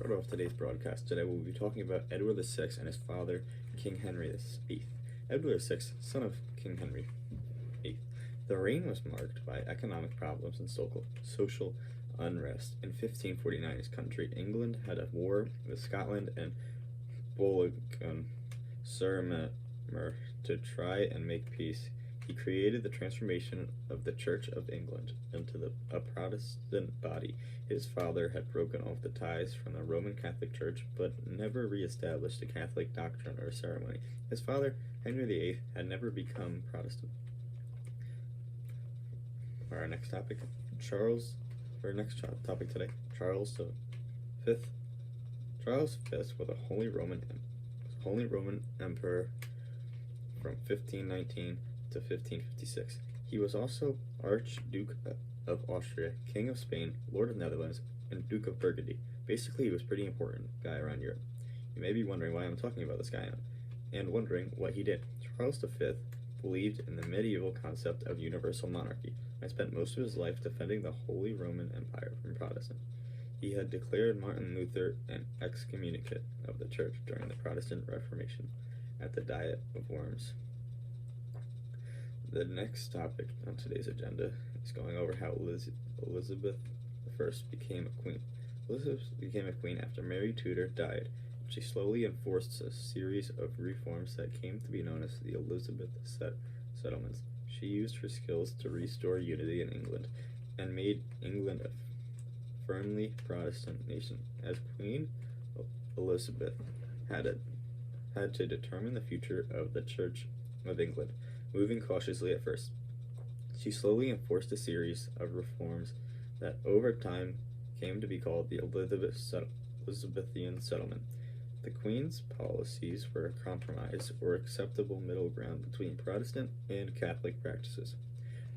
start off today's broadcast, today we'll be talking about Edward VI and his father, King Henry VIII. Edward VI, son of King Henry VIII. The reign was marked by economic problems and social unrest. In 1549, his country, England, had a war with Scotland and Surmer to try and make peace. He created the transformation of the Church of England into a Protestant body. His father had broken off the ties from the Roman Catholic Church, but never re-established a Catholic doctrine or ceremony. His father, Henry VIII, had never become Protestant. Our next topic, Charles today, Charles V. Charles V was a Holy Roman Emperor from 1519 to 1556. He was also Archduke of Austria, King of Spain, Lord of Netherlands, and Duke of Burgundy. Basically, he was a pretty important guy around Europe. You may be wondering why I'm talking about this guy and wondering what he did. Charles V believed in the medieval concept of universal monarchy and spent most of his life defending the Holy Roman Empire from Protestant. He had declared Martin Luther an excommunicate of the Church during the Protestant Reformation at the Diet of Worms. The next topic on today's agenda is going over how Elizabeth I became a queen. Elizabeth became a queen after Mary Tudor died. She slowly enforced a series of reforms that came to be known as the Elizabeth settlements. She used her skills to restore unity in England and made England a firmly Protestant nation. As Queen, Elizabeth had to determine the future of the Church of England, moving cautiously at first. She slowly enforced a series of reforms that over time came to be called the Elizabethan settlement. The Queen's policies were a compromise or acceptable middle ground between Protestant and Catholic practices.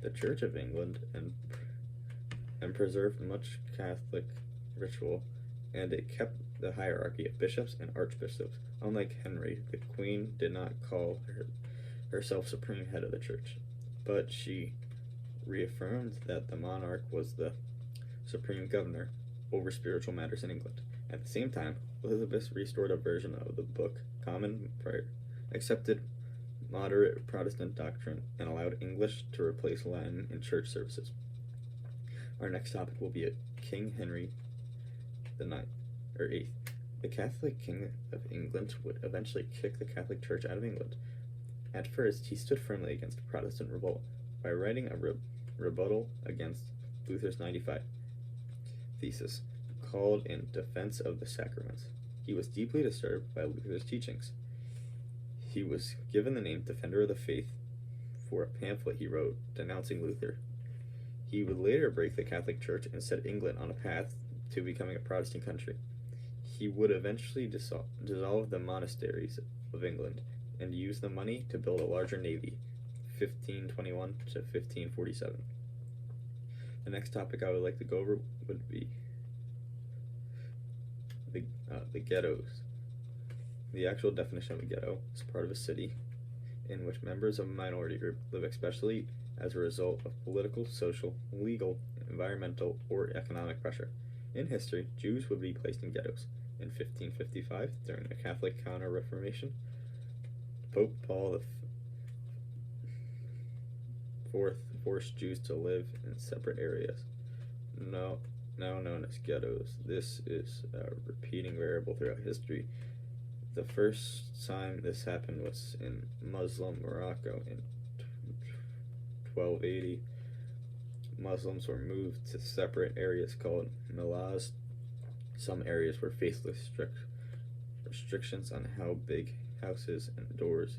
The Church of England and preserved much Catholic ritual, and it kept the hierarchy of bishops and archbishops. Unlike Henry, the Queen did not call herself supreme head of the Church, but she reaffirmed that the monarch was the supreme governor over spiritual matters in England. At the same time, Elizabeth restored a version of the Book Common Prayer, accepted moderate Protestant doctrine, and allowed English to replace Latin in church services. Our next topic will be King Henry VIII. The Catholic King of England would eventually kick the Catholic Church out of England. At first, he stood firmly against Protestant revolt by writing a rebuttal against Luther's 95 thesis, called In Defense of the Sacraments. He was deeply disturbed by Luther's teachings. He was given the name Defender of the Faith for a pamphlet he wrote denouncing Luther. He would later break the Catholic Church and set England on a path to becoming a Protestant country. He would eventually dissolve the monasteries of England and use the money to build a larger navy, 1521 to 1547. The next topic I would like to go over would be the ghettos. The actual definition of a ghetto is part of a city in which members of a minority group live, especially as a result of political, social, legal, environmental, or economic pressure. In history, Jews would be placed in ghettos. In 1555, during the Catholic Counter-Reformation, Pope Paul IV forced Jews to live in separate areas, now known as ghettos. This is a repeating variable throughout history. The first time this happened was in Muslim Morocco in 1280. Muslims were moved to separate areas called Millahs. Some areas were faced with strict restrictions on how big houses and doors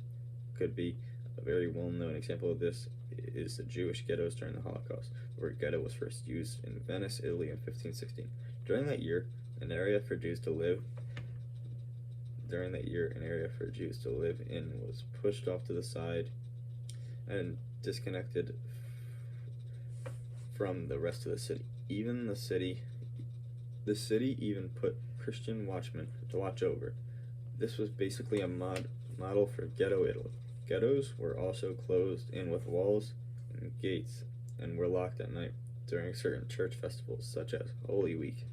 could be. A very well-known example of this is the Jewish ghettos during the Holocaust. The word ghetto was first used in Venice, Italy in 1516. During that year, an area for Jews to live in was pushed off to the side and disconnected from the rest of the city. The city even put Christian watchmen to watch over. This was basically a model for ghetto Italy. Ghettos were also closed in with walls and gates and were locked at night during certain church festivals such as Holy Week,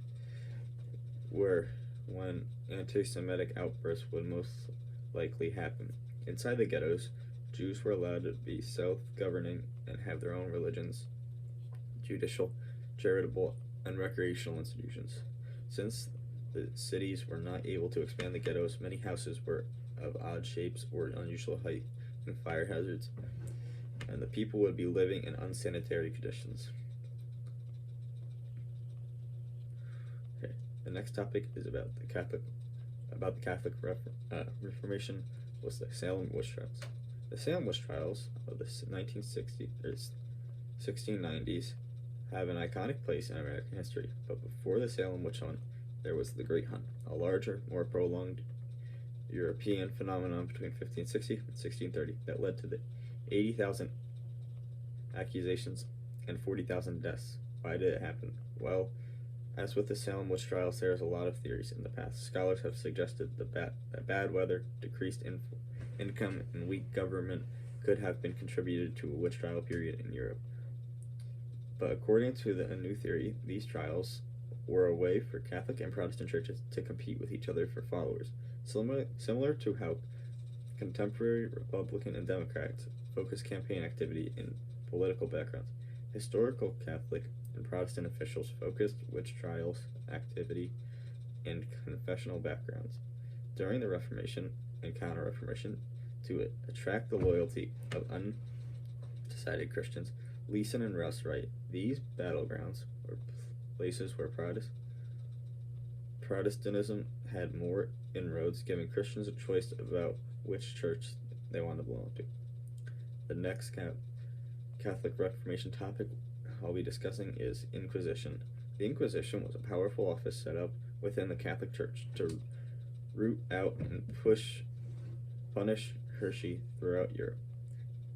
where when anti-Semitic outbursts would most likely happen. Inside the ghettos, Jews were allowed to be self-governing and have their own religions, judicial, charitable, and recreational institutions. Since the cities were not able to expand the ghettos, many houses were of odd shapes or unusual height and fire hazards, and the people would be living in unsanitary conditions. Okay. The next topic is about the Catholic Reformation was the Salem witch trials. The Salem witch trials of the 1690s have an iconic place in American history, but before the Salem witch hunt, there was the Great Hunt, a larger, more prolonged European phenomenon between 1560 and 1630 that led to the 80,000 accusations and 40,000 deaths. Why did it happen? Well, as with the Salem witch trials, there is a lot of theories in the past. Scholars have suggested that bad weather, decreased income, and weak government could have been contributed to a witch trial period in Europe. But according to a new theory, these trials were a way for Catholic and Protestant churches to compete with each other for followers, similar to how contemporary Republican and Democrats focus campaign activity in political backgrounds. Historical Catholic and Protestant officials focused witch trials activity in confessional backgrounds. During the Reformation and Counter-Reformation, to attract the loyalty of undecided Christians, Leeson and Russ write, these battlegrounds were places where Protestantism had more inroads, giving Christians a choice about which church they want to belong to. The next Catholic Reformation topic I'll be discussing is Inquisition. The Inquisition was a powerful office set up within the Catholic Church to root out and punish heresy throughout Europe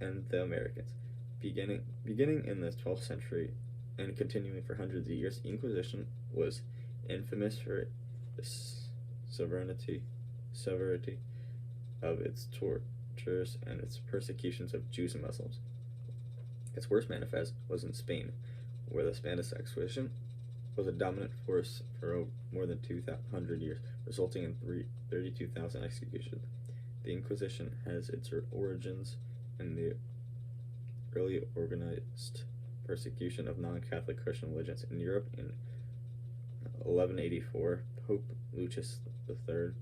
and the Americans. Beginning in the 12th century and continuing for hundreds of years, the Inquisition was infamous for the severity of its tortures and its persecutions of Jews and Muslims. Its worst manifest was in Spain, where the Spanish Inquisition was a dominant force for more than 200 years, resulting in 32,000 executions. The Inquisition has its origins in the early organized persecution of non-Catholic Christian religions in Europe. In 1184, Pope Lucius III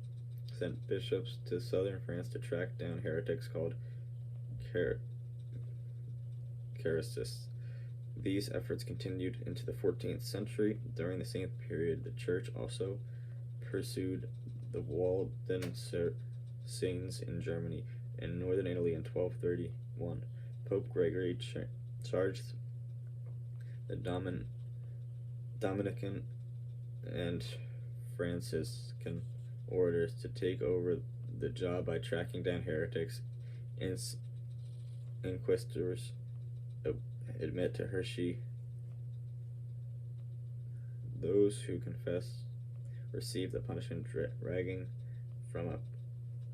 sent bishops to southern France to track down heretics called Chartists. These efforts continued into the 14th century. During the same period, the Church also pursued the Waldensians in Germany and northern Italy in 1231. Pope Gregory charged the Dominican and Franciscan orders to take over the job by tracking down heretics. Inquisitors admit to heresy. Those who confess receive the punishment dragging from a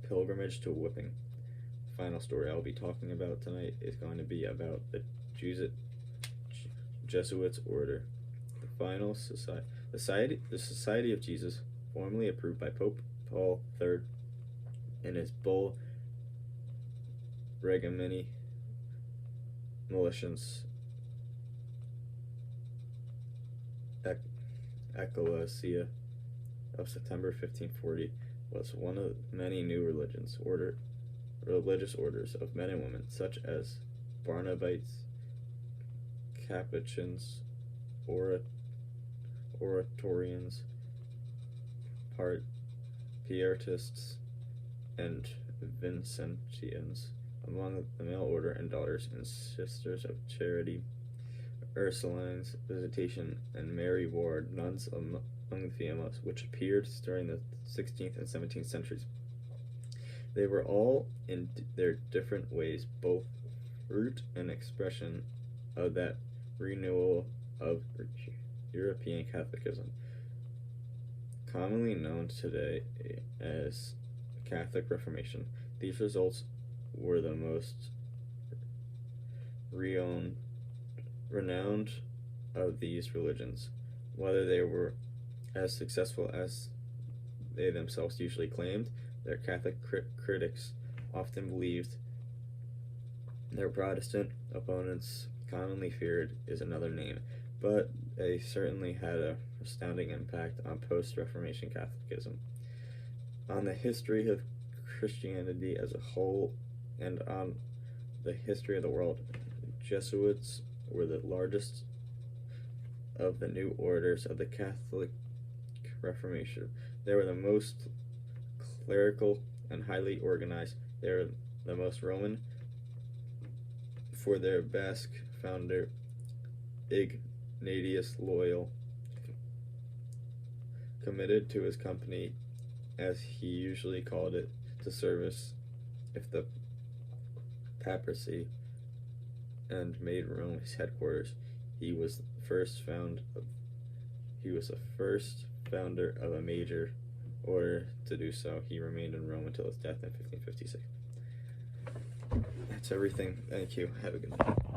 pilgrimage to a whipping. The final story I'll be talking about tonight is going to be about the Jesuits order. The Society of Jesus, formally approved by Pope Paul III in his bull Regimini Militias Ecclesia of September 1540, was one of many new religious orders of men and women, such as Barnabites, Capuchins, Oratorians, Pietists, and Vincentians. Among the male order and daughters and sisters of Charity, Ursulines, Visitation, and Mary Ward, nuns among the females, which appeared during the 16th and 17th centuries. They were all, in their different ways, both root and expression of that renewal of European Catholicism, commonly known today as Catholic Reformation. These results were the most renowned of these religions. Whether they were as successful as they themselves usually claimed. Their Catholic critics often believed. Their Protestant opponents commonly feared is another name, but they certainly had a astounding impact on post-Reformation Catholicism, on the history of Christianity as a whole, and on the history of the world. Jesuits were the largest of the new orders of the Catholic Reformation. They were the most clerical and highly organized. They were the most Roman, for their Basque founder Ignatius Loyal, committed to his company, as he usually called it, to service if the papacy, and made Rome his headquarters. He was the first founder of a major order to do so. He remained in Rome until his death in 1556. That's everything. Thank you. Have a good night.